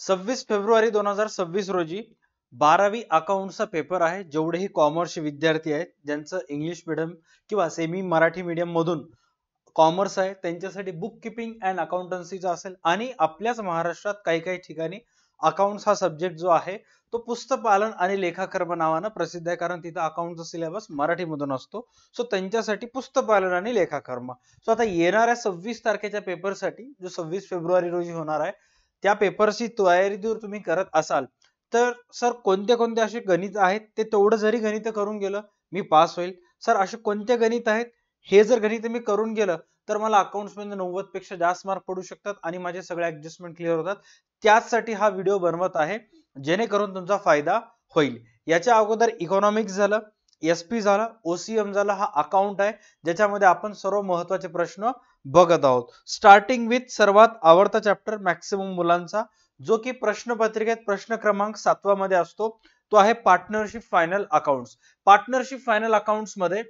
26 February 2026 रोजी 12वी अकाउंटचा paper आहे. जेवढेही कॉमर्स विद्यार्थी आहेत ज्यांचं इंग्लिश मीडियम किंवा सेमी मराठी मीडियम मधून कॉमर्स आहे त्यांच्यासाठी बुक किपिंग अँड अकाउंटन्सीचा असेल आणि आपल्याच महाराष्ट्रात काही काही ठिकाणी अकाउंट्स हा सब्जेक्ट जो आहे तो पुस्तकपालन आणि लेखाकर्म नावानं प्रसिद्ध आहे, कारण तिथं अकाउंटचा सिलेबस मराठीमधून असतो. सो त्यांच्यासाठी पुस्तकपालन आणि लेखाकर्म. सो आता येणाऱ्या 26 तारखेच्या पेपरसाठी जो 26 फेब्रुवारी रोजी होणार आहे त्या पेपरची तयारी जर तुम्ही करत असाल तर सर कोणते कोणते असे गणित आहेत ते तेवढं जरी गणित करून गेलं मी पास होईल. सर असे कोणते गणित आहेत हे जर गणित मी करून गेलं तर मला अकाउंट्स मध्ये 90 पेक्षा जास्त मार्क पडू शकतात आणि माझे सगळे ऍडजस्टमेंट क्लिअर होतात. त्याचसाठी हा व्हिडिओ बनवत आहे जेणेकरून तुमचा फायदा होईल. याच्या अगोदर इकॉनॉमिक्स झालं, एसपी झालं, ओसीएम झालं, हा अकाउंट आहे ज्याच्यामध्ये आपण सर्व महत्त्वाचे प्रश्न बघत आहोत. स्टार्टिंग विथ सर्वात आवडता चॅप्टर मॅक्सिमम मुलांचा जो की प्रश्नपत्रिकेत प्रश्न क्रमांक 7 मध्ये असतो तो आहे partnership final accounts. Partnership final accounts मध्ये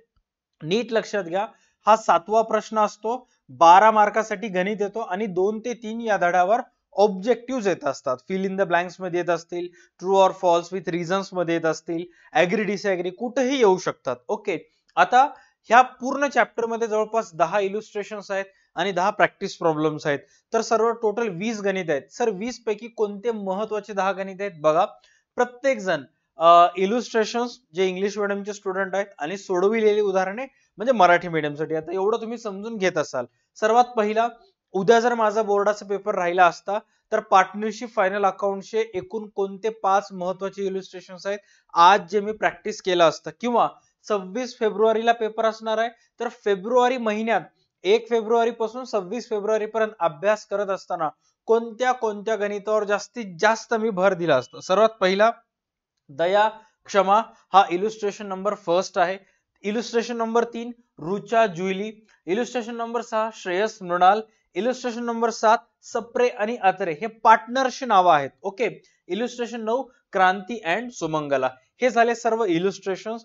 नीट लक्षात घ्या हा 7वा प्रश्न असतो. 12 मार्कासाठी गणित येतो आणि 2 ते 3 या धड्यावर ऑब्जेक्टिव्ह येत असतात. फिल इन द ब्लँक्स मध्ये येत असतील, true or false with reasons मध्ये येत असतील, ऍग्री डिसऍग्री कुठेही येऊ शकतात. ओके, आता ह्या पूर्ण चॅप्टर मध्ये जवळपास 10 इलुस्ट्रेशन्स आहेत आणि 10 प्रॅक्टिस प्रॉब्लेम्स आहेत. तर सर्व टोटल 20 गणित आहेत. सर 20 पैकी कोणते महत्त्वाचे 10 गणित आहेत बघा. प्रत्येक जण इलुस्ट्रेशन्स जे इंग्लिश मीडियमचे स्टुडंट आहेत आणि सोडविलेली उदाहरणे म्हणजे मराठी मीडियम साठी. आता एवढं तुम्ही समजून घेत असाल. सर्वात पहिला, उद्या जर माझा बोर्डाचा पेपर राहिला असता तर पार्टनरशिप फायनल अकाउंटचे एकूण कोणते 5 महत्त्वाचे इलुस्ट्रेशन्स आहेत आज जे मी प्रॅक्टिस केलं असतं, किंवा 26 फेब्रुवारीला पेपर असणार आहे तर फेब्रुवारी महिन्यात 1 फेब्रुवारी पासून 26 फेब्रुवारी पर्यंत अभ्यास करत असताना कोणत्या कोणत्या गणितावर जास्तीत जास्त मी भर दिला असतो. सर्वात पहिला दया क्षमा हा इलुस्ट्रेशन नंबर फर्स्ट आहे. Illustration number 3 Rucha Juili, illustration number 6 Shreyas Mrinal, illustration number 7 Sapre आणि अत्रे हे पार्टनरची नाव आहेत. Okay, illustration 9 Kranti and Sumangala. हे झाले सर्व इलुस्ट्रेशन.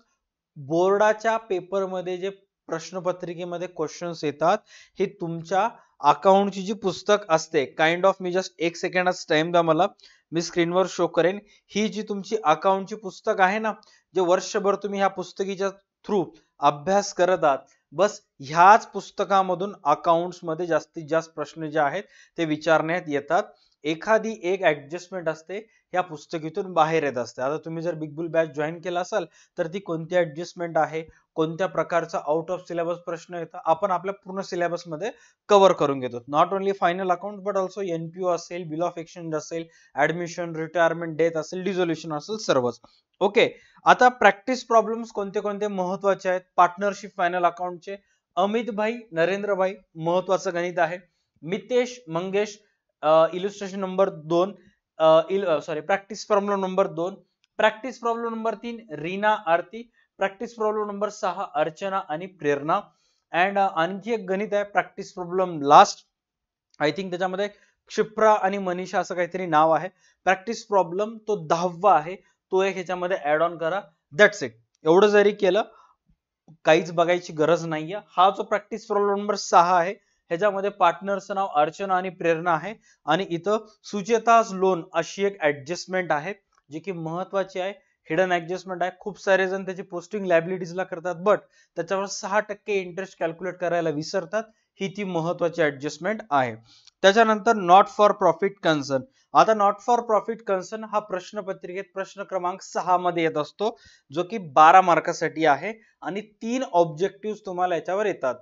बोर्डाच्या पेपर मध्ये जे प्रश्नपत्रिकेमध्ये क्वेश्चन्स येतात हे तुमच्या अकाउंटची जी पुस्तक असते, काइंड ऑफ मी जस्ट 1 सेकंडच टाइम द्या मला, मी स्क्रीनवर शो करेन. ही जी तुमची अकाउंटची पुस्तक आहे ना, जे वर्षभर तुम्ही ह्या पुस्तकीच्या थ्रू अभ्यास करत आहात, बस ह्याच पुस्तकामधून अकाउंट्स मध्ये जास्तीत जास्त प्रश्न जे आहेत ते विचारण्यात येतात. एखादी एक ऍडजस्टमेंट असते या पुस्तकीतून बाहेर येत असते. आता तुम्ही जर बिग बुल बॅच जॉईन केला असाल तर ती कोणती ऍडजस्टमेंट आहे, कोणत्या प्रकारचा आउट ऑफ सिलेबस प्रश्न येतात, आपण आपल्या पूर्ण सिलेबस मध्ये कव्हर करून घेतो. Not only final account but also NPO असेल, बिल ऑफ एक्सचेंज असेल, ऍडमिशन, रिटायरमेंट, डेथ असेल, डिझोल्युशन असेल, सर्वच. ओके, आता प्रॅक्टिस प्रॉब्लेम्स कोणते कोणते महत्वाचे आहेत पार्टनरशिप फायनल अकाउंटचे. अमित भाई, नरेंद्र भाई महत्वाचं गणित आहे. Mitesh Mangesh illustration number 2 practice problem number 2. Practice problem number 3 Reena Aarti. Practice problem number 6 Archana आणि प्रेरणा. अँड आणखी एक गणित आहे practice problem last, I think त्याच्यामध्ये क्षिप्रा आणि मनीषा असं काहीतरी नाव आहे. प्रॅक्टिस प्रॉब्लेम तो 10वा आहे, तो एक ह्याच्यामध्ये ऍड ऑन करा. That's it. एवढं जरी केलं काहीच बघायची गरज नाहीये. हा जो प्रॅक्टिस प्रॉब्लेम नंबर 6 आहे ह्याच्यामध्ये पार्टनरचं नाव अर्चना आणि प्रेरणा आहे आणि इथं सुचेताज लोन अशी एक ऍडजस्टमेंट आहे जी की महत्वाची आहे. हिडन ऍडजस्टमेंट आहे. खूप सारे जण त्याची पोस्टिंग लायबिलिटीजला करतात बट त्याच्यावर 6% इंटरेस्ट कॅल्क्युलेट करायला विसरतात. ही ती महत्वाची ऍडजस्टमेंट आहे. त्याच्यानंतर नॉट फॉर प्रॉफिट कन्सर्न. आता नॉट फॉर प्रॉफिट कन्सर्न हा प्रश्नपत्रिकेत प्रश्न क्रमांक 6 मध्ये येत असतो जो की 12 मार्कासाठी आहे आणि 3 ऑब्जेक्टिव्ह तुम्हाला याच्यावर येतात.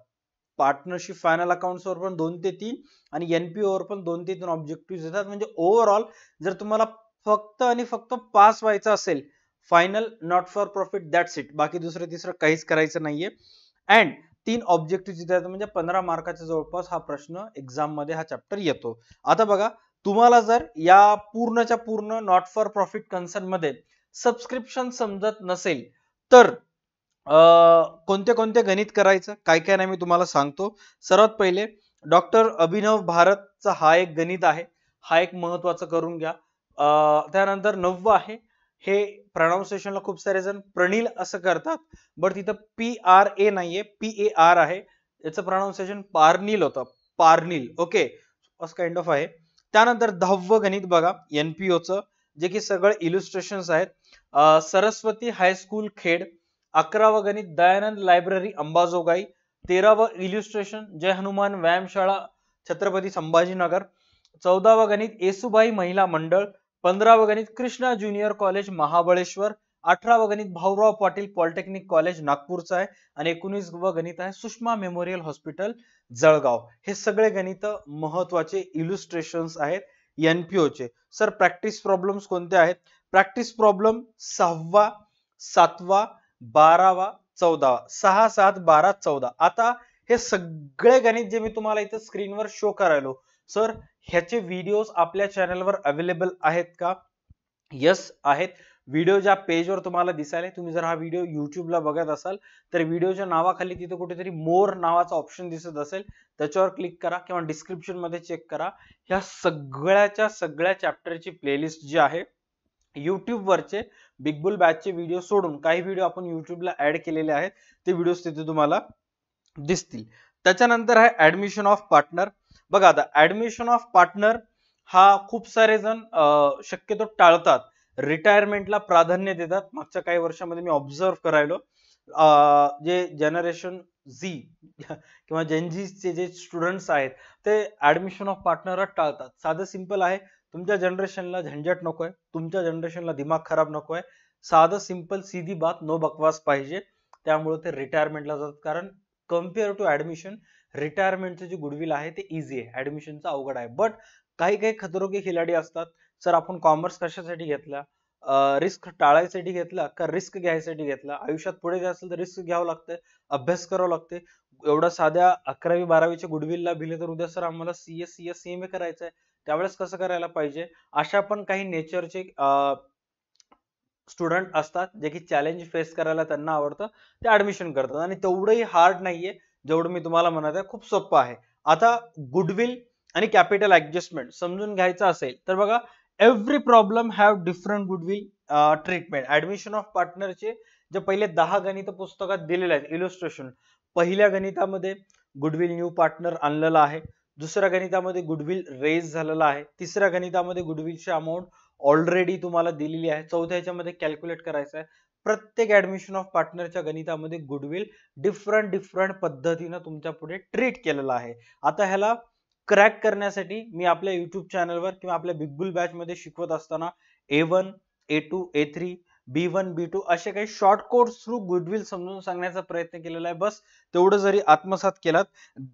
पार्टनरशिप फायनल अकाउंट्स वर पण 2 ते 3 आणि एनपीओ वर पण 2 ते 3 ऑब्जेक्टिव्ह येतात. म्हणजे ओव्हरऑल जर तुम्हाला फक्त आणि फक्त पास व्हायचं असेल final not for profit that's it, बाकी दुसरं तिसरं काहीच करायचं नाहीये. अँड 3 ऑब्जेक्टिव्ह येतात म्हणजे 15 मार्काच्या जवळपास हा प्रश्न एक्झाम मध्ये हा चॅप्टर येतो. आता बघा, तुम्हाला जर या पूर्णच्या पूर्ण नॉट फॉर प्रॉफिट कन्सर्न मध्ये सबस्क्रिप्शन समजत नसेल तर कोणते कोणते गणित करायचं काय काय नाही मी तुम्हाला सांगतो. सर्वात पहिले डॉक्टर अभिनव भारतचा हा एक गणित आहे, हा एक महत्वाचं करून घ्या. त्यानंतर 9 आहे, हे प्रोनाउन्सिएशनला खूप सारे जण प्रणील असं करतात बट तिथं PRA नाहीये, PAR आहे. याचं प्रोनाउन्सिएशन पार्निल होतं, पार्निल. ओके, असं काइंड ऑफ आहे. त्यानंतर 10वं गणित बघा NPO चं, जे की सगळं इल्युस्ट्रेशन्स आहेत. सरस्वती हायस्कूल खेड. 11वं गणित दयानंद लायब्ररी अंबाजोगाई. 13वं इल्युस्ट्रेशन जय हनुमान व्यायामशाळा छत्रपती संभाजीनगर. 14वं गणित येसुबाई महिला मंडळ. 15वं गणित कृष्णा ज्युनियर कॉलेज महाबळेश्वर. 18वं गणित भाऊराव पाटील पॉलिटेक्निक कॉलेज नागपूरचं आहे. आणि 19वं गणित आहे सुषमा मेमोरियल हॉस्पिटल जळगाव. हे सगळे गणित महत्वाचे इल्युस्ट्रेशन्स आहेत NPO चे. सर प्रॅक्टिस प्रॉब्लेम्स कोणते आहेत? प्रॅक्टिस प्रॉब्लेम 6वा, 7वा, 12वा, 14वा. 6, 7, 12, 14. आता हे सगळे गणित जे मी तुम्हाला इथे स्क्रीनवर शो करायलो, सर ह्याचे व्हिडिओज आपल्या चॅनलवर अवेलेबल आहेत का? यस आहेत. व्हिडिओ ज्या पेजवर तुम्हाला दिसायला, तुम्ही जर हा व्हिडिओ युट्यूबला बघत असाल तर व्हिडिओच्या नावाखाली तिथे कुठेतरी मोर नावाचा ऑप्शन दिसत असेल, त्याच्यावर क्लिक करा किंवा डिस्क्रिप्शन मध्ये चेक करा. ह्या सगळ्याच्या सगळ्या चॅप्टरची प्लेलिस्ट जी आहे युट्यूब वरचे बिग बुल बॅचचे व्हिडिओ सोडून काही व्हिडिओ आपण युट्यूबला ऍड केलेले आहेत, ते व्हिडिओ तिथे तुम्हाला दिसतील. त्याच्यानंतर आहे ऍडमिशन ऑफ पार्टनर. बघा आता ऍडमिशन ऑफ पार्टनर हा खूप सारे जण शक्यतो टाळतात, रिटायरमेंटला प्राधान्य देतात. मागच्या काही वर्षामध्ये मी ऑब्झर्व करायलो जे जनरेशन झी किंवा जेनझीचे जे स्टुडंट्स आहेत ते ऍडमिशन ऑफ पार्टनर टाळतात. साधं सिंपल आहे, तुमच्या जनरेशनला झंझट नकोय, तुमच्या जनरेशनला दिमाग खराब नकोय. साधं सिंपल सीधी बात, नो बकवास पाहिजे. त्यामुळे ते रिटायरमेंटला जातात. कारण कम्पेअर टू ऍडमिशन रिटायरमेंटचं जे गुडविल आहे ते इझी आहे, ऍडमिशनचं अवघड आहे. बट काही काही खतरोगी खिलाडी असतात. सर आपण कॉमर्स कशासाठी घेतला? रिस्क टाळायसाठी घेतला का रिस्क घ्यायसाठी घेतला? आयुष्यात पुढे जायचं असेल तर रिस्क घ्यावं लागतं, अभ्यास करावं लागते. एवढा साध्या 11वी 12वीच्या गुडविलला भिले तर उद्या सर आम्हाला CS CMA करायचंय, त्यावेळेस कसं करायला पाहिजे? अशा पण काही नेचरचे स्टुडंट असतात जे की चॅलेंज फेस करायला त्यांना आवडतं, ते ऍडमिशन करतात. आणि तेवढंही हार्ड नाहीये जेवढं मी तुम्हाला म्हणत आहे, खूप सोपं आहे. आता गुडविल आणि कॅपिटल ऍडजस्टमेंट समजून घ्यायचं असेल तर बघा, every problem have different goodwill treatment. Admission of पार्टनरचे जे पहिले 10 गणित पुस्तकात दिलेले आहेत इलुस्ट्रेशन, पहिल्या गणितामध्ये गुडविल न्यू पार्टनर आणलेला आहे. दुसऱ्या गणितामध्ये गुडविल रेज झालेला आहे. तिसऱ्या गणितामध्ये गुडविलची अमाऊंट ऑलरेडी तुम्हाला दिलेली आहे. चौथ्याच्या मध्ये कॅल्क्युलेट करायचं आहे. प्रत्येक ऍडमिशन ऑफ पार्टनरच्या गणितामध्ये गुडविल डिफरंट पद्धतीने तुमच्या पुढे ट्रीट केलेला आहे. आता ह्याला क्रॅक करण्यासाठी मी आपल्या युट्यूब चॅनलवर किंवा आपल्या बिग बुल बॅच मध्ये शिकवत असताना A1, A2, A3, B1, B2 असे काही शॉर्ट कोड्स थ्रू गुडविल समजून सांगण्याचा प्रयत्न केलेला आहे. बस तेवढं जरी आत्मसात केलात,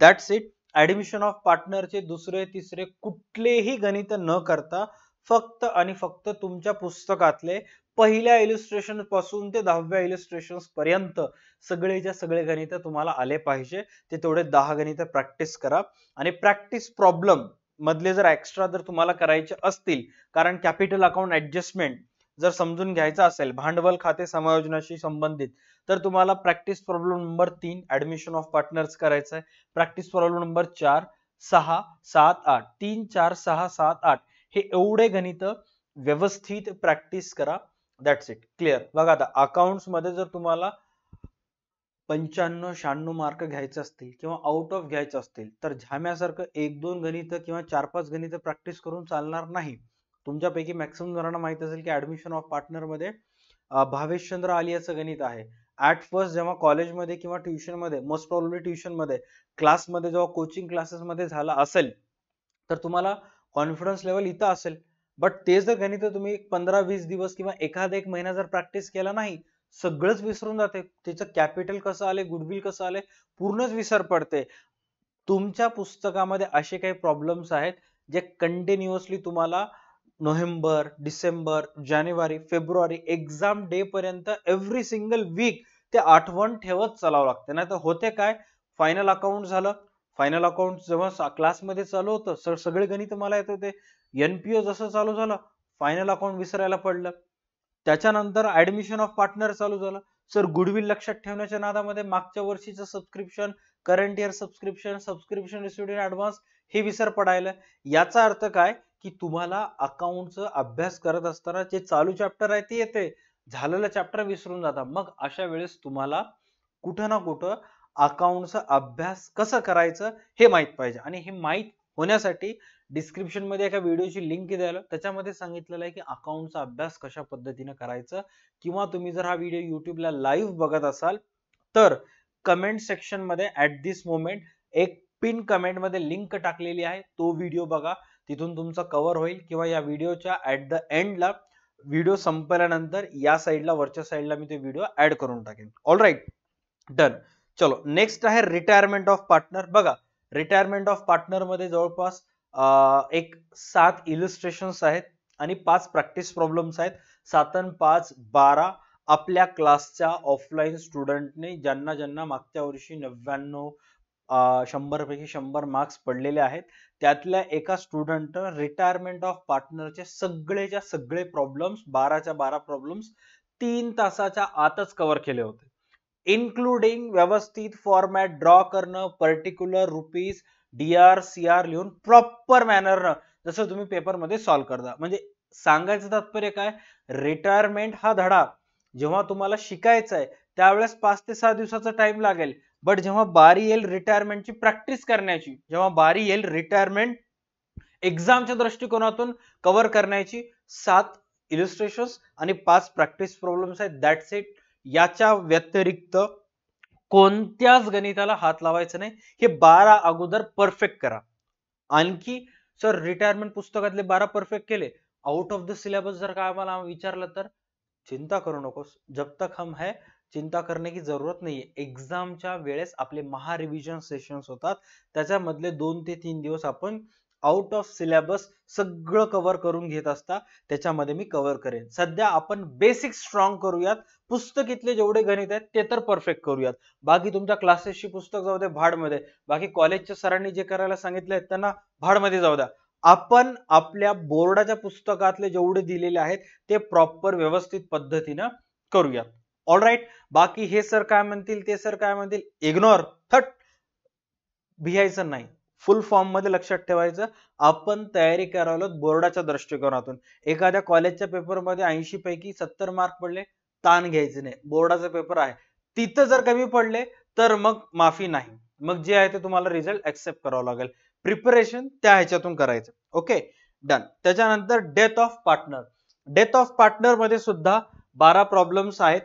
दॅट्स इट. ऍडमिशन ऑफ पार्टनरचे दुसरे तिसरे कुठलेही गणित न करता फक्त आणि फक्त तुमच्या पुस्तकातले पहिल्या इलिस्ट्रेशन पासून ते 10व्या इलिस्ट्रेशन पर्यंत सगळेच्या सगळे गणित तुम्हाला आले पाहिजे. ते तेवढे 10 गणित प्रॅक्टिस करा. आणि प्रॅक्टिस प्रॉब्लेम मधले जर एक्स्ट्रा जर तुम्हाला करायचे असतील, कारण कॅपिटल अकाउंट ऍडजस्टमेंट जर समजून घ्यायचं असेल भांडवल खाते समायोजनाशी संबंधित, तर तुम्हाला practice problem number 3 admission of partners करायचा आहे. प्रॅक्टिस प्रॉब्लेम नंबर 4, 6, 7, 8 3, 4, 6, 7, 8 हे एवढे गणित व्यवस्थित प्रॅक्टिस करा. That's it. क्लिअर. बघा आता अकाउंट्स मध्ये जर तुम्हाला 95-96 मार्क घ्यायचे असतील किंवा आउट ऑफ घ्यायचे असतील तर झाम्यासारखं 1-2 गणित किंवा 4-5 गणित प्रॅक्टिस करून चालणार नाही. तुमच्यापैकी मॅक्सिमम जणांना माहित असेल की ऍडमिशन ऑफ पार्टनर मध्ये भावेशचंद्र आलियाचं गणित आहे. ऍट फर्स्ट जेव्हा कॉलेजमध्ये किंवा ट्युशन मध्ये, मोस्ट प्रॉब्ली ट्युशन मध्ये, क्लासमध्ये जेव्हा कोचिंग क्लासेस मध्ये झाला असेल तर तुम्हाला कॉन्फिडन्स लेवल इथं असेल. बट ते जर गणित तुम्ही 15-20 दिवस किंवा एखादा एक महिना जर प्रॅक्टिस केला नाही, सगळंच विसरून जाते. त्याचं कॅपिटल कसं आले, गुडविल कसं आले, पूर्णच विसर पडते. तुमच्या पुस्तकामध्ये असे काही प्रॉब्लेम्स आहेत जे कंटिन्युअसली तुम्हाला नोव्हेंबर, डिसेंबर, जानेवारी, फेब्रुवारी एक्झाम डे पर्यंत एव्हरी सिंगल वीक ते आठवण ठेवत चालावं लागतं. नाही तर होते काय, फायनल अकाउंट झालं, फायनल अकाउंट जेव्हा क्लासमध्ये चालू होतं सगळे गणित मला येत होते. NPO जसं चालू झालं फायनल अकाउंट विसरायला पडलं. त्याच्यानंतर ऍडमिशन ऑफ पार्टनर चालू झालं. सर गुडविल लक्षात ठेवण्याच्या नादामध्ये मागच्या वर्षीचं subscription, current year subscription received in advance हे विसर पडायला. याचा अर्थ काय की तुम्हाला अकाउंटचा अभ्यास करत असताना जे चालू चॅप्टर आहे ते येते, झालेलं चॅप्टर विसरून जाता. मग अशा वेळेस तुम्हाला कुठं ना कुठं अकाउंटचा अभ्यास कसं करायचं हे माहित पाहिजे. आणि हे माहित होण्यासाठी डिस्क्रिप्शन मध्ये एका व्हिडिओची लिंक द्यायला, त्याच्यामध्ये सांगितलेलं आहे की अकाउंटचा अभ्यास कशा पद्धतीने करायचा, किंवा तुम्ही जर हा व्हिडिओ युट्यूबला लाईव्ह बघत असाल तर कमेंट सेक्शन मध्ये ऍट दिस मोमेंट एक पिन कमेंट मध्ये लिंक टाकलेली आहे, तो व्हिडिओ बघा, तिथून तुमचा कव्हर होईल, किंवा या व्हिडिओच्या ऍट द एंडला व्हिडिओ संपल्यानंतर या साईडला वरच्या साईडला मी ते व्हिडिओ ऍड करून टाकेन. All right, done. चलो नेक्स्ट आहे रिटायरमेंट ऑफ पार्टनर. बघा, रिटायरमेंट ऑफ पार्टनर मध्ये जवळपास एक 7 इलिस्ट्रेशन्स आहेत आणि 5 प्रॅक्टिस प्रॉब्लेम्स आहेत. 7 आणि 5 12 आपल्या क्लासच्या ऑफलाईन स्टुडंटने ज्यांना ज्यांना मागच्या वर्षी 99 100 पैकी 100 मार्क्स पडलेले आहेत, त्यातल्या एका स्टुडंट रिटायरमेंट ऑफ पार्टनरचे सगळेच्या सगळे प्रॉब्लेम्स 12च्या 12 प्रॉब्लेम्स 3 तासाच्या आतच कव्हर केले होते, इन्क्लुडिंग व्यवस्थित फॉर्मॅट ड्रॉ करणं, पर्टिक्युलर रुपीज डीआर सीआर लिहून प्रॉपर मॅनरनं जसं तुम्ही पेपर मध्ये सॉल्व्ह करता. म्हणजे सांगायचं तात्पर्य काय, रिटायरमेंट हा धडा जेव्हा तुम्हाला शिकायचा आहे त्यावेळेस 5 ते 6 दिवसाचा टाइम लागेल, बट जेव्हा बारी येईल रिटायरमेंटची प्रॅक्टिस करण्याची, जेव्हा बारी येईल रिटायरमेंट एक्झामच्या दृष्टिकोनातून कव्हर करण्याची, 7 इलिस्ट्रेशन्स आणि 5 प्रॅक्टिस प्रॉब्लेम्स आहेत, दॅट्स इट. याच्या व्यतिरिक्त कोणत्याच गणिताला हात लावायचं नाही. हे 12 अगोदर परफेक्ट करा. आणखी सर रिटायरमेंट पुस्तकातले 12 परफेक्ट केले, आउट ऑफ द सिलेबस जर का आम्हाला विचारलं तर चिंता करू नकोस, जब तक हम है चिंता करने की जरूरत नाहीये. एक्झामच्या वेळेस आपले महा रिव्हिजन सेशन्स होतात, त्याच्यामधले 2 ते 3 दिवस आपण आउट ऑफ सिलेबस सगळं कव्हर करून घेत असता, त्याच्यामध्ये मी कव्हर करेन. सध्या आपण बेसिक स्ट्रॉंग करूयात, पुस्तकीतले जेवढे गणित आहेत ते तर परफेक्ट करूयात, बाकी तुमच्या क्लासेसची पुस्तक जाऊ दे भाडमध्ये, बाकी कॉलेजच्या सरांनी जे करायला सांगितलंय त्यांना भाडमध्ये जाऊ द्या. आपण आपल्या बोर्डाच्या पुस्तकातले जेवढे दिलेले आहेत ते प्रॉपर व्यवस्थित पद्धतीनं करूयात. ऑल राईट, बाकी हे सर काय म्हणतील ते सर काय म्हणतील इग्नोर, थट भियायचं नाही. फुल फॉर्म मध्ये लक्षात ठेवायचं, आपण तयारी करायला बोर्डाच्या दृष्टिकोनातून. एखाद्या कॉलेजच्या पेपरमध्ये 80 पैकी 70 मार्क पडले, ताण घ्यायचे नाही, बोर्डाचा पेपर आहे, तिथं जर कमी पडले तर मग माफी नाही, मग जे आहे ते तुम्हाला रिझल्ट ऍक्सेप्ट करावं लागेल. प्रिपरेशन त्या ह्याच्यातून करायचं. Okay, done. त्याच्यानंतर death of partner. Death of partner मध्ये सुद्धा 12 प्रॉब्लेम्स आहेत,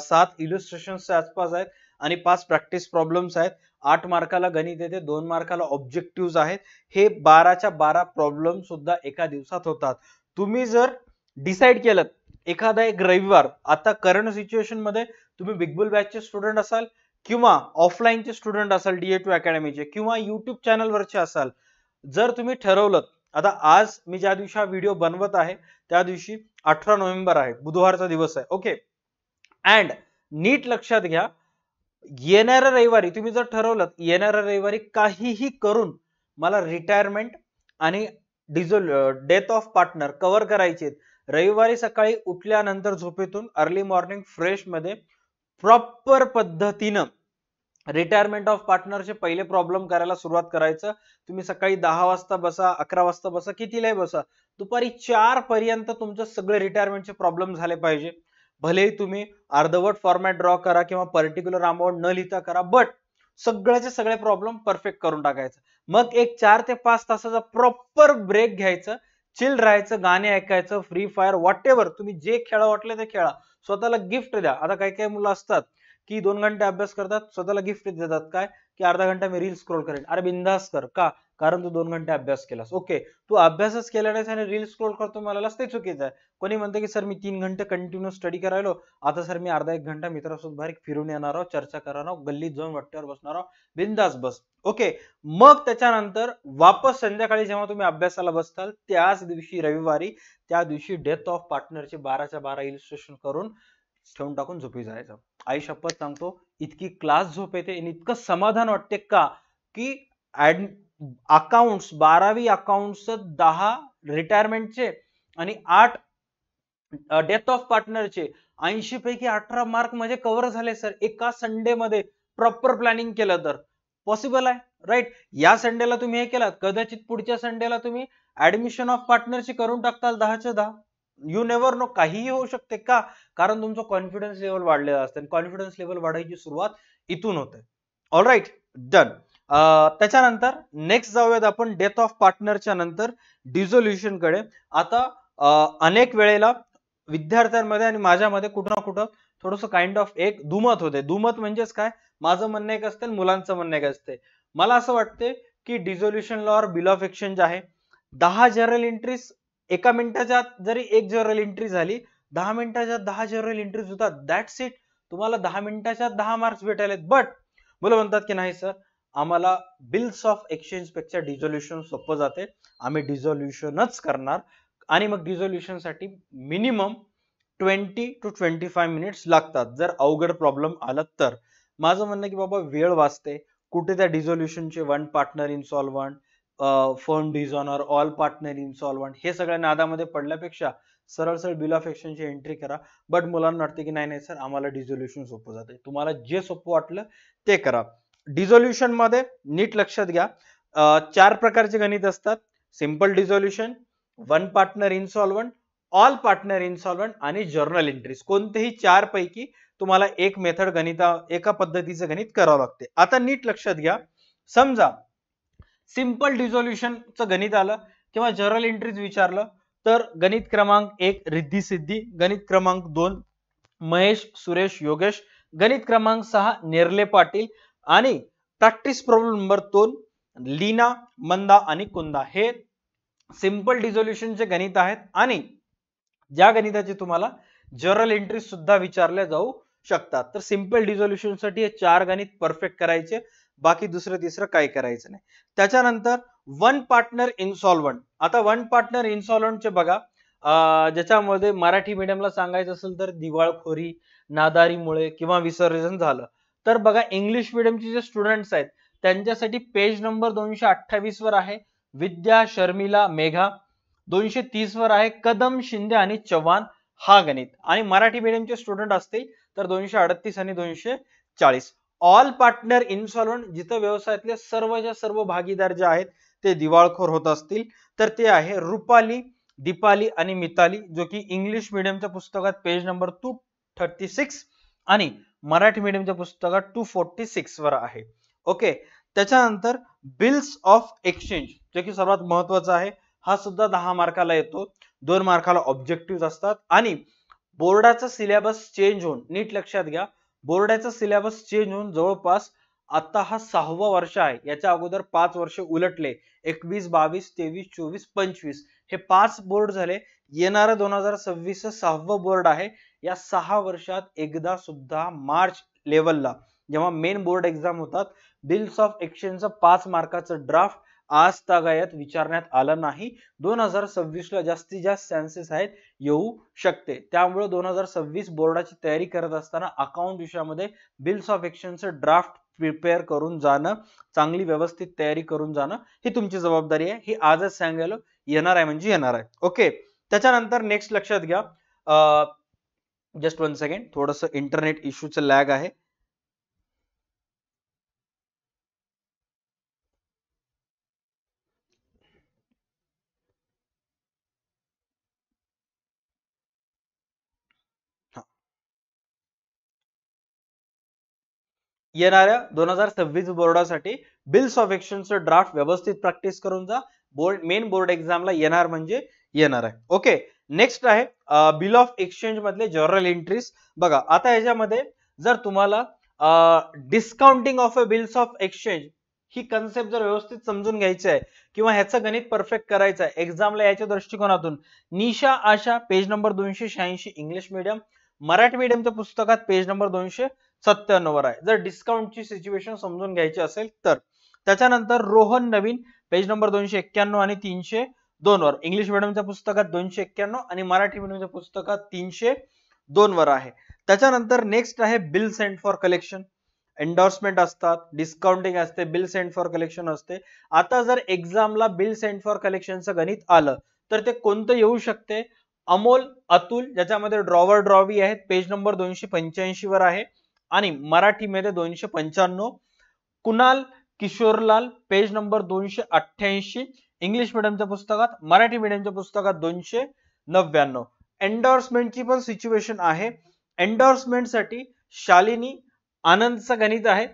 7 इलिस्ट्रेशनच्या आसपास आहेत आणि 5 प्रॅक्टिस प्रॉब्लेम्स आहेत. 8 मार्काला गणित येते, 2 मार्काला ऑब्जेक्टिव्ह आहेत. हे 12च्या 12 प्रॉब्लेम सुद्धा एका दिवसात होतात. तुम्ही जर डिसाइड केलं एखादा एक रविवार, आता करंट सिच्युएशन मध्ये तुम्ही बिग बुल बॅचचे स्टुडंट असाल किंवा ऑफलाईनचे स्टुडंट असाल DA2 अकॅडमीचे किंवा युट्यूब चॅनलवरचे असाल, जर तुम्ही ठरवलं, आता आज मी ज्या दिवशी हा व्हिडिओ बनवत आहे त्या दिवशी 18 नोव्हेंबर आहे, बुधवारचा दिवस आहे. ओके, अँड नीट लक्षात घ्या, येणाऱ्या रविवारी तुम्ही जर ठरवलं येणाऱ्या रविवारी काहीही करून मला रिटायरमेंट आणि डेथ ऑफ पार्टनर कव्हर करायचे, रविवारी सकाळी उठल्यानंतर झोपेतून अर्ली मॉर्निंग फ्रेश मध्ये प्रॉपर पद्धतीनं रिटायरमेंट ऑफ पार्टनरचे पहिले प्रॉब्लेम करायला सुरुवात करायचं. तुम्ही सकाळी 10 वाजता बसा, 11 वाजता बसा, कितीलाही बसा, दुपारी 4 पर्यंत तुमचं सगळे रिटायरमेंटचे प्रॉब्लेम झाले पाहिजे. भलेही तुम्ही अर्धवट फॉर्मॅट ड्रॉ करा किंवा पर्टिक्युलर अमाउंट न लिहिता करा, बट सगळ्याचे सगळे प्रॉब्लेम परफेक्ट करून टाकायचं. मग एक 4 ते 5 तासाचा प्रॉपर ब्रेक घ्यायचं, चिल राहायचं, गाणे ऐकायचं, फ्री फायर व्हॉट एव्हर तुम्ही जे खेळा वाटले ते खेळा, स्वतःला गिफ्ट द्या. आता काही काही मुलं असतात की 2 घंटे अभ्यास करतात, स्वतःला गिफ्ट देतात काय की अर्धा घंटा मी रील स्क्रोल करेन. अरे बिंदास कर, का? कारण तू 2 घंटे अभ्यास केलास. ओके, तू अभ्यासच केला नाहीस आणि रील स्क्रोल करतो म्हणालास ते चुकीचं आहे. कोणी म्हणतं की सर मी 3 घंटे कंटिन्यू स्टडी करायलो, आता सर मी अर्धा 1 घंटा मित्रासोबत बाहेर फिरून येणार आहोत, चर्चा करणार आहोत, गल्लीत जाऊन वाट्यावर बसणार आहोत, बिंदास बस. ओके, मग त्याच्यानंतर वापस संध्याकाळी जेव्हा तुम्ही अभ्यासाला बसताल त्याच दिवशी रविवारी, त्या दिवशी डेथ ऑफ पार्टनरचे 12च्या 12 इलिस्ट्रेशन करून ठेवून टाकून झोपी जायचं. आई शपथ सांगतो, इतकी क्लास झोप येते आणि इतकं समाधान वाटते का की अकाउंट्स 12वी अकाउंट्स 10 रिटायरमेंटचे आणि 8 डेथ ऑफ पार्टनरचे 80 पैकी 18 मार्क म्हणजे कव्हर झाले सर एका संडे मध्ये, प्रॉपर प्लॅनिंग केलं तर पॉसिबल आहे. राईट, या संडेला तुम्ही हे केलात, कदाचित पुढच्या संडेला तुम्ही ऍडमिशन ऑफ पार्टनरची करून टाकताल 10च्या 10. यू नेव्हर नो, काहीही होऊ शकते. का? कारण तुमचं कॉन्फिडन्स लेवल वाढलेलं असतं, कॉन्फिडन्स लेवल वाढायची सुरुवात इथून होते. All right, done. त्याच्यानंतर नेक्स्ट जाऊयात आपण डेथ ऑफ पार्टनरच्या नंतर डिझोल्युशन कडे. आता अनेक वेळेला विद्यार्थ्यांमध्ये आणि माझ्यामध्ये कुठं ना कुठं थोडंसं काइंड ऑफ एक दुमत होते. दुमत म्हणजेच काय, माझं म्हणणं एक असतं मुलांचं म्हणणं एक असते. मला असं वाटते की डिझोल्युशन लॉ और बिल ऑफ एक्सचेंज आहे, 10 जर्नल एंट्रीज एका मिनिटाच्या आत जरी एक जर्नल एंट्री झाली, 10 मिनिटाच्या 10 जर्नल एंट्रीज होतात, दॅट्स इट, तुम्हाला 10 मिनिटाच्या 10 मार्क्स भेटायलेत. बट मुलं म्हणतात की नाही सर, आम्हाला बिल्स ऑफ एक्सचेंज पेक्षा डिझोल्युशन सोपं जाते, आम्ही डिझोल्युशनच करणार. आणि मग डिझोल्युशन साठी मिनिमम 20 to 25 मिनिट्स लागतात जर अवघड प्रॉब्लेम आला तर. माझं म्हणणं की बाबा वेळ वाचते, कुठे त्या डिझोल्युशनचे वन पार्टनर इन्सॉल्व्हंट, फर्म डिझॉनर, ऑल पार्टनर इन्सॉल्व्हंट हे सगळ्या नादामध्ये पडल्यापेक्षा सरळ सरळ बिल ऑफ एक्सचेंजची एंट्री करा. बट मुलांना वाटते की नाही नाही सर, आम्हाला डिझोल्युशन सोपं जाते. तुम्हाला जे सोपं वाटलं ते करा. डिझोल्युशन मध्ये नीट लक्षात घ्या, 4 प्रकारचे गणित असतात: simple dissolution, one partner insolvent, all partner insolvent आणि जर्नल एंट्रीज. कोणतेही 4 पैकी तुम्हाला एक मेथड एका पद्धतीचं गणित करावं लागते. आता नीट लक्षात घ्या, समजा सिंपल डिझोल्युशनचं गणित आलं किंवा जर्नल एंट्रीज विचारलं तर गणित क्रमांक 1 रिद्धी सिद्धी, गणित क्रमांक 2 महेश सुरेश योगेश, गणित क्रमांक 6 नेरले पाटील आणि प्रॅक्टिस प्रॉब्लेम नंबर 2 लीना मंदा आणि कुंदा. हे सिंपल डिझोल्युशनचे गणित आहेत आणि ज्या गणिताचे तुम्हाला जर्नल एंट्री सुद्धा विचारल्या जाऊ शकतात. तर सिंपल डिझोल्युशन साठी हे 4 गणित परफेक्ट करायचे, बाकी दुसरं तिसरं काही करायचं नाही. त्याच्यानंतर वन पार्टनर इन्सॉल्व्हंट. आता वन पार्टनर इन्सॉल्व्हंटचे बघा, ज्याच्यामध्ये मराठी मीडियमला सांगायचं असेल तर दिवाळखोरी, नादारीमुळे किंवा विसर्जन झालं. तर बघा इंग्लिश मीडियमचे जे स्टुडंट्स आहेत त्यांच्यासाठी पेज नंबर 228 वर आहे विद्या, शर्मिला, मेघा. 230 वर आहे कदम, शिंदे आणि चव्हाण हा गणित. आणि मराठी मीडियमचे स्टुडंट असतील तर 238 आणि 240. ऑल पार्टनर इन्सॉल्व्हंट, जिथं व्यवसायातले सर्वच्या सर्व भागीदार जे आहेत ते दिवाळखोर होत असतील तर ते आहे रुपाली, दीपाली आणि मिताली, जो की इंग्लिश मीडियमच्या पुस्तकात पेज नंबर 236 आणि मराठी मीडियमच्या पुस्तकात 246 वर आहे. ओके. त्याच्यानंतर बिल्स ऑफ एक्सचेंज, जो की सर्वात महत्वाचा आहे, हा सुद्धा 10 मार्काला येतो. 2 मार्काला ऑब्जेक्टिव्ह असतात आणि बोर्डाचा सिलेबस चेंज होऊन, नीट लक्षात घ्या, बोर्डाचा सिलेबस चेंज होऊन जवळपास आता हा 6वं वर्ष आहे. याच्या अगोदर 5 वर्ष उलटले, 21, 22, 23, 24, 25 हे 5 बोर्ड झाले. येणारं 2026 6वं बोर्ड आहे. या 6 वर्षात एकदा सुद्धा मार्च लेवलला जेव्हा मेन बोर्ड एक्झाम होतात, बिल्स ऑफ एक्सचेंजचं 5 मार्काचं ड्राफ्ट आज तागायत विचारण्यात आलं नाही. 2026 ला जास्तीत जास्त चान्सेस आहेत येऊ शकते. त्यामुळे 2026 बोर्डाची तयारी करत असताना अकाउंट विषयामध्ये बिल्स ऑफ एक्सचेंजचं ड्राफ्ट प्रिपेअर करून जाणं, चांगली व्यवस्थित तयारी करून जाणं ही तुमची जबाबदारी आहे. ही आजच सांगायला येणार आहे म्हणजे येणार आहे. ओके. त्याच्यानंतर नेक्स्ट लक्षात घ्या, जस्ट 1 सेकंड, थोडंसं इंटरनेट इश्यूचं लॅग आहे. येणाऱ्या 2026 बोर्डासाठी बिल्स ऑफ एक्सचेंजचं ड्राफ्ट व्यवस्थित प्रॅक्टिस करून जा. मेन बोर्ड एक्झामला येणार म्हणजे येणार आहे. ओके. नेक्स्ट आहे बिल ऑफ एक्सचेंज मधले जर्नल एंट्रीज. बघा आता याच्यामध्ये जर तुम्हाला discounting of a bills of exchange he concept जर व्यवस्थित समजून घ्यायची आहे किंवा ह्याचं गणित परफेक्ट करायचं आहे एक्झामला याच्या दृष्टिकोनातून, Nisha Asha page number 286 English medium, Marathi मीडियमच्या पुस्तकात पेज नंबर 297 वर आहे, जर डिस्काउंटची सिच्युएशन समजून घ्यायची असेल तर. त्याच्यानंतर रोहन नवीन पेज नंबर 291 आणि 302 वर, इंग्लिश मीडियमच्या पुस्तकात 291 आणि मराठी मीडियमच्या पुस्तकात 302 वर आहे. त्याच्यानंतर नेक्स्ट आहे bill send for collection. Endorsement असतात, डिस्काउंटिंग असते, बिल सेंड फॉर कलेक्शन असते. आता जर एक्झामला बिल सेंड फॉर कलेक्शनचं गणित आलं तर ते कोणतं येऊ शकते? अमोल, अतुल, ज्याच्यामध्ये ड्रॉवर ड्रॉवी आहेत, पेज नंबर 285 वर आहे आणि मराठीमध्ये 295. Kunal, Kishorlal page number 288 English मीडियमच्या पुस्तकात, मराठी मीडियमच्या पुस्तकात 299. एंडोर्समेंटची पण सिच्युएशन आहे. एंडोर्समेंट साठी शालिनी, आनंदचं गणित आहे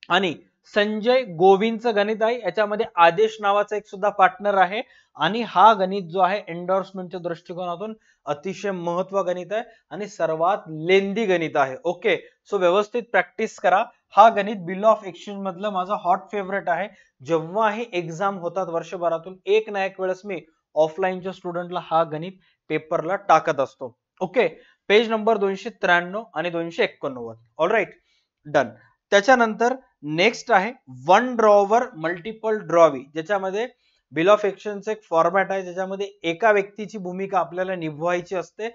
आणि संजय गोविंदचं गणित आहे, याच्यामध्ये आदेश नावाचा एक सुद्धा पार्टनर आहे आणि हा गणित जो आहे एंडोर्समेंटच्या दृष्टिकोनातून अतिशय महत्व गणित आहे आणि सर्वात लेंदी गणित आहे. ओके, सो व्यवस्थित प्रॅक्टिस करा. हा गणित बिल ऑफ एक्सचेंज मधलं माझा हॉट फेवरेट आहे. जेव्हाही एक्झाम होतात वर्षभरातून एक ना एक वेळेस मी ऑफलाईनच्या स्टुडंटला हा गणित पेपरला टाकत असतो. ओके, पेज नंबर 293 आणि 289. All right, done. त्याच्यानंतर नेक्स्ट आहे वन ड्रॉवर मल्टिपल ड्रॉवी, ज्याच्यामध्ये बिल ऑफ एक्सचेंजचा एक फॉर्मॅट आहे, ज्याच्यामध्ये एका व्यक्तीची भूमिका आपल्याला निभवायची असते.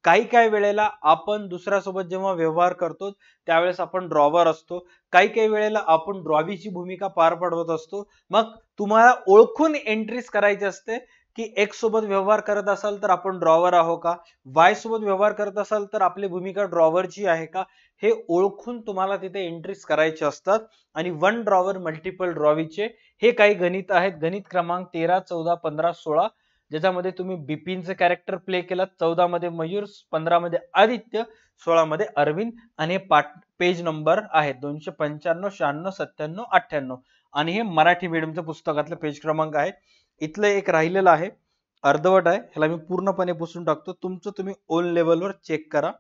काही वेळेला आपण दुसऱ्यासोबत जेव्हा व्यवहार करतो त्यावेळेस आपण ड्रॉवर असतो, काही वेळेला आपण ड्रॉवीची भूमिका पार पडवत असतो. मग तुम्हाला ओळखून एंट्रीज करायची असते की एक्स सोबत व्यवहार करत असाल तर आपण ड्रॉवर आहो का, वाय सोबत व्यवहार करत असाल तर आपली भूमिका ड्रॉवरची आहे का, हे ओळखून तुम्हाला तिथे एंट्रीज करायचे असतात. आणि वन ड्रॉवर मल्टिपल ड्रॉवीचे हे काही गणित आहेत. गणित क्रमांक 13, 14, 15, 16, ज्याच्यामध्ये तुम्ही बिपिनचं कॅरेक्टर प्ले केलं. 14 मध्ये मयूर, 15 मध्ये आदित्य, 16 मध्ये अरविंद. आणि हे पेज नंबर आहेत 295, 96, 97, 98 आणि हे मराठी मीडियमच्या पुस्तकातलं पेज क्रमांक आहे. इथलं एक राहिलेलं आहे, अर्धवट आहे, ह्याला मी पूर्णपणे पुसून टाकतो. तुमचं तुम्ही ओन लेवलवर चेक करा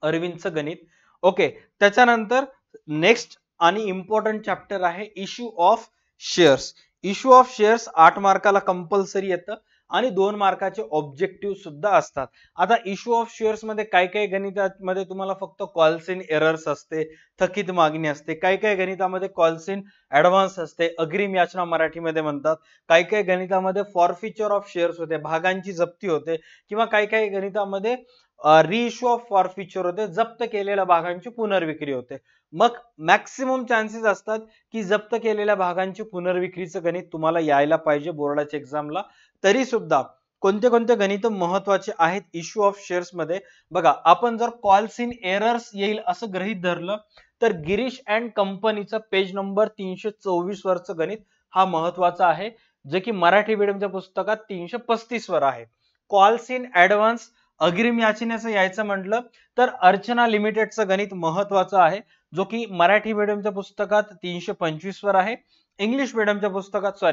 अरविंदचं गणित. ओके, त्याच्यानंतर नेक्स्ट आणि इम्पॉर्टंट चॅप्टर आहे issue of shares. Issue of shares 8 मार्काला कंपल्सरी येतं आणि 2 मार्काचे ऑब्जेक्टिव्ह सुद्धा असतात. आता इश्यू ऑफ शेअर्स मध्ये काही गणितामध्ये तुम्हाला फक्त कॉल्स इन एरर्स असते, थकीत मागणी असते. काही गणितामध्ये कॉल्स इन ऍडव्हान्स असते, अग्रिम याचना मराठीमध्ये म्हणतात. काही गणितामध्ये फॉरफिचर ऑफ शेअर्स होते, भागांची जप्ती होते. किंवा काही गणितामध्ये रिइश्यू ऑफ फॉरफिचर होते, जप्त केलेल्या भागांची पुनर्विक्री होते. मग मॅक्सिमम चान्सेस असतात की जप्त केलेल्या भागांची पुनर्विक्रीचं गणित तुम्हाला यायला पाहिजे बोर्डाच्या एक्झामला. तरी सुद्धा कोणते गणित महत्वाचे आहेत इश्यू ऑफ शेअर्स मध्ये बघा. आपण जर कॉल्स इन एरर्स येईल असं गृहीत धरलं तर गिरीश अँड कंपनीचं पेज नंबर 324 वरचं गणित हा महत्वाचा आहे, जे की मराठी मीडियमच्या पुस्तकात 335 वर आहे. कॉल्स इन ऍडव्हान्स अग्रिम याचनेचं यायचं म्हटलं तर अर्चना लिमिटेडचं गणित महत्वाचं आहे, जो की मराठी मीडियमच्या पुस्तकात 325 वर आहे. इंग्लिश मीडियमच्या पुस्तकात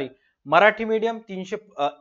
मराठी मीडियम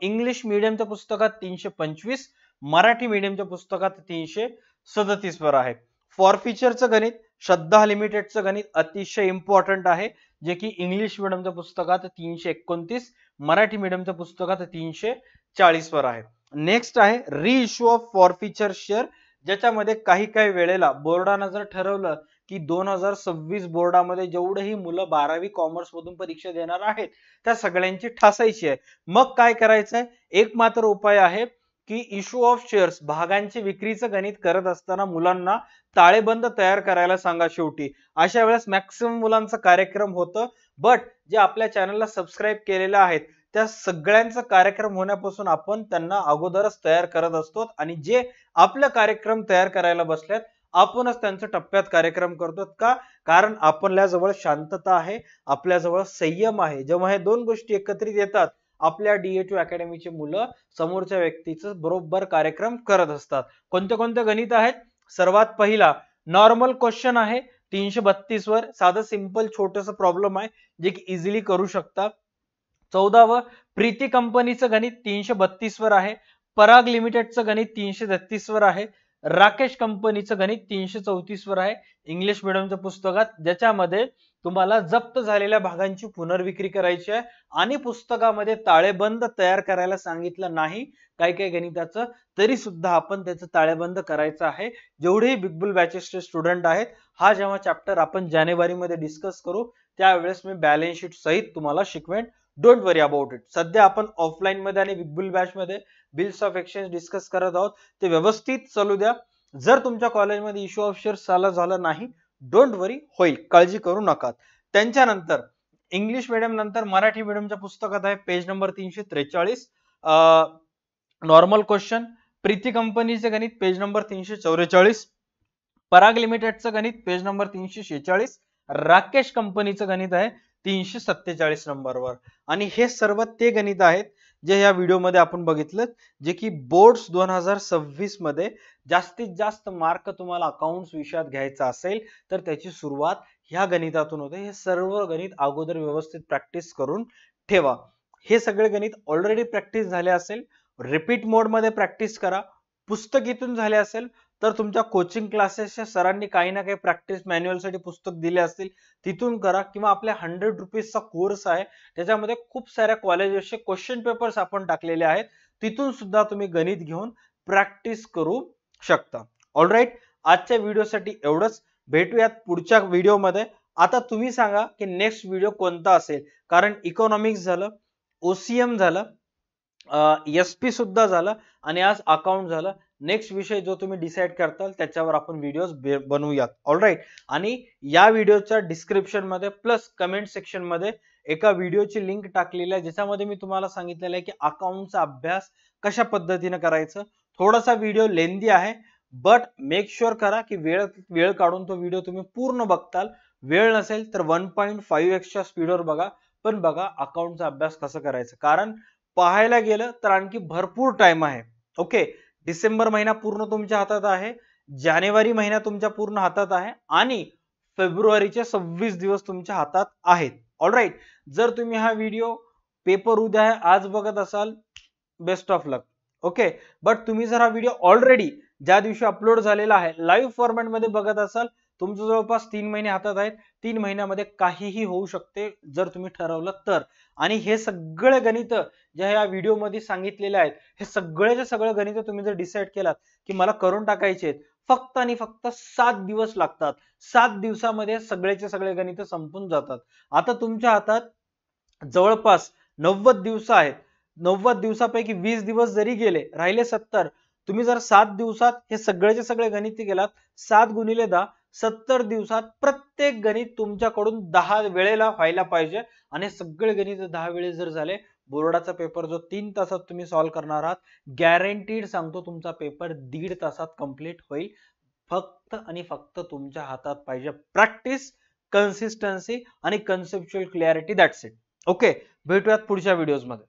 इंग्लिश मीडियमच्या पुस्तकात 325, मराठी मीडियमच्या पुस्तकात 337 वर आहे. फॉरफिचरचं गणित श्रद्धा लिमिटेडचं गणित अतिशय इम्पॉर्टंट आहे, जे की इंग्लिश मीडियमच्या पुस्तकात 329, मराठी मीडियमच्या पुस्तकात 340 वर आहे. नेक्स्ट आहे रिइश्यू ऑफ फॉरफिचर शेअर, ज्याच्यामध्ये काही वेळेला बोर्डानं जर ठरवलं की 2026 बोर्डामध्ये जेवढेही मुलं 12वी कॉमर्स मधून परीक्षा देणार आहेत त्या सगळ्यांची ठासायची आहे. मग काय करायचंय, एक मात्र उपाय आहे की इश्यू ऑफ शेअर्स भागांची विक्रीचं गणित करत असताना मुलांना ताळेबंद तयार करायला सांगा. शेवटी अशा वेळेस मॅक्सिमम मुलांचा कार्यक्रम होतं. बट जे आपल्या चॅनलला सबस्क्राईब केलेले आहेत त्या सगळ्यांचा कार्यक्रम होण्यापासून आपण त्यांना अगोदरच तयार करत असतो आणि जे आपला कार्यक्रम तयार करायला बसल्यात आपणच त्यांचा टप्प्यात कार्यक्रम करतो. का? कारण आपल्याजवळ शांतता आहे, आपल्याजवळ संयम आहे. जेव्हा हे दोन गोष्टी एकत्रित येतात आपल्या DA2 अकॅडमीचे मुलं समोरच्या व्यक्तीचं बरोबर कार्यक्रम करत असतात. कोणते गणित आहेत? सर्वात पहिला नॉर्मल क्वेश्चन आहे 332 वर, साधं सिंपल छोटंसं प्रॉब्लेम आहे जे की इझिली करू शकता. 14व प्रीती कंपनीचं गणित 332 वर आहे. पराग लिमिटेडचं गणित 333 वर आहे. राकेश कंपनीचं गणित 334 वर आहे इंग्लिश मीडियमच्या पुस्तकात, ज्याच्यामध्ये तुम्हाला जप्त झालेल्या भागांची पुनर्विक्री करायची आहे आणि पुस्तकामध्ये ताळेबंद तयार करायला सांगितलं नाही काही गणिताचं, तरी सुद्धा आपण त्याचं ताळेबंद करायचं आहे. जेवढेही बिग बुल बॅचेसचे स्टुडंट आहेत, हा जेव्हा चॅप्टर आपण जानेवारी मध्ये डिस्कस करू त्यावेळेस मी बॅलन्स शीट सहित तुम्हाला शिकवेन. Don't worry about it. सध्या आपण ऑफलाईन मध्ये आणि बिग बुल बॅच मध्ये बिल्स ऑफ एक्सचेंज डिस्कस करत आहोत, ते व्यवस्थित चालू द्या. जर तुमच्या कॉलेजमध्ये इश्यू ऑफ शेअर्स झालं नाही, डोंट वरी, होईल, काळजी करू नका. त्यांच्यानंतर इंग्लिश मीडियम नंतर मराठी मीडियमच्या पुस्तकात आहे page number 343 normal question. Preeti कंपनीचे गणित पेज नंबर 344, पराग लिमिटेडचं गणित पेज नंबर 346, राकेश कंपनीचं गणित आहे 347 नंबरवर. आणि हे सर्व ते गणित आहेत जे या व्हिडिओमध्ये आपण बघितलं, जे की बोर्ड्स 2026 मध्ये जास्तीत जास्त मार्क तुम्हाला अकाउंट्स विषयात घ्यायचा असेल तर त्याची सुरुवात ह्या गणितातून होते. हे सर्व गणित अगोदर व्यवस्थित प्रॅक्टिस करून ठेवा. हे सगळे गणित ऑलरेडी प्रॅक्टिस झाले असेल, रिपीट मोड मध्ये प्रॅक्टिस करा. पुस्तकीतून झाले असेल तर तुमच्या कोचिंग क्लासेसच्या सरांनी काही ना काही प्रॅक्टिस मॅन्युअल साठी पुस्तक दिले असतील, तिथून करा. किंवा आपल्या 100 रुपीजचा कोर्स आहे, त्याच्यामध्ये खूप साऱ्या कॉलेजेसचे क्वेश्चन पेपर्स आपण टाकलेले आहेत, तिथून सुद्धा तुम्ही गणित घेऊन प्रॅक्टिस करू शकता. ऑलराईट, आजच्या व्हिडिओसाठी एवढंच. भेटूयात पुढच्या व्हिडिओमध्ये. आता तुम्ही सांगा की नेक्स्ट व्हिडिओ कोणता असेल, कारण इकॉनॉमिक्स झालं, ओसीएम झालं, एसपी सुद्धा झालं आणि आज अकाउंट झालं. नेक्स्ट विषय जो तुम्ही डिसाइड करताल त्याच्यावर आपण व्हिडिओज बनवूयात. ऑलराईट, आणि या व्हिडिओच्या डिस्क्रिप्शन मध्ये प्लस कमेंट सेक्शन मध्ये एका व्हिडिओची लिंक टाकलेली आहे, ज्याच्यामध्ये मी तुम्हाला सांगितलेलं आहे की अकाउंटचा अभ्यास कशा पद्धतीने करायचं. थोडासा व्हिडिओ लेंदी आहे, बट मेक शुअर करा की वेळ काढून तो व्हिडिओ तुम्ही पूर्ण बघताल. वेळ नसेल तर 1.5x च्या स्पीडवर बघा, पण बघा अकाउंटचा अभ्यास कसं करायचं. कारण पाहायला गेलं तर आणखी भरपूर टाइम आहे. ओके, डिसेंबर महिना पूर्ण तुमच्या हातात आहे, जानेवारी महिना तुमच्या पूर्ण हातात आहे आणि फेब्रुवारीचे 26 दिवस तुमच्या हातात आहेत. ऑलराईट, जर तुम्ही हा व्हिडिओ पेपर उद्या आहे आज बघत असाल, best of luck. Okay, but तुम्ही जर हा व्हिडिओ ऑलरेडी ज्या दिवशी अपलोड झालेला आहे लाईव्ह फॉर्मॅट मध्ये बघत असाल, तुमचं जवळपास 3 महिने हातात आहेत. 3 महिन्यामध्ये काहीही होऊ शकते जर तुम्ही ठरवलं तर. आणि हे सगळे गणित ज्या या व्हिडिओ मध्ये सांगितलेले आहेत, हे सगळेचे सगळे गणित तुम्ही जर डिसाइड केलात की मला करून टाकायचे आहेत, फक्त आणि फक्त 7 दिवस लागतात. 7 दिवसामध्ये सगळेचे सगळे गणित संपून जातात. आता तुमच्या हातात जवळपास 90 दिवस आहेत. 90 दिवसापैकी 20 दिवस जरी गेले, राहिले 70. तुम्ही जर 7 दिवसात हे सगळेचे सगळे गणित केलात, 7 गुणिले 10, 70 दिवसात प्रत्येक गणित तुमच्याकडून 10 वेळेला व्हायला पाहिजे. आणि सगळे गणित 10 वेळेस जर झाले, बोर्डाचा पेपर जो 3 तासात तुम्ही सॉल्व्ह करणार आहात, गॅरंटीड सांगतो तुमचा पेपर 1.5 तासात कंप्लीट होईल. फक्त आणि फक्त तुमच्या हातात पाहिजे प्रॅक्टिस, कन्सिस्टन्सी आणि conceptual clarity. That's it. Okay, भेटूयात पुढच्या व्हिडिओज मध्ये.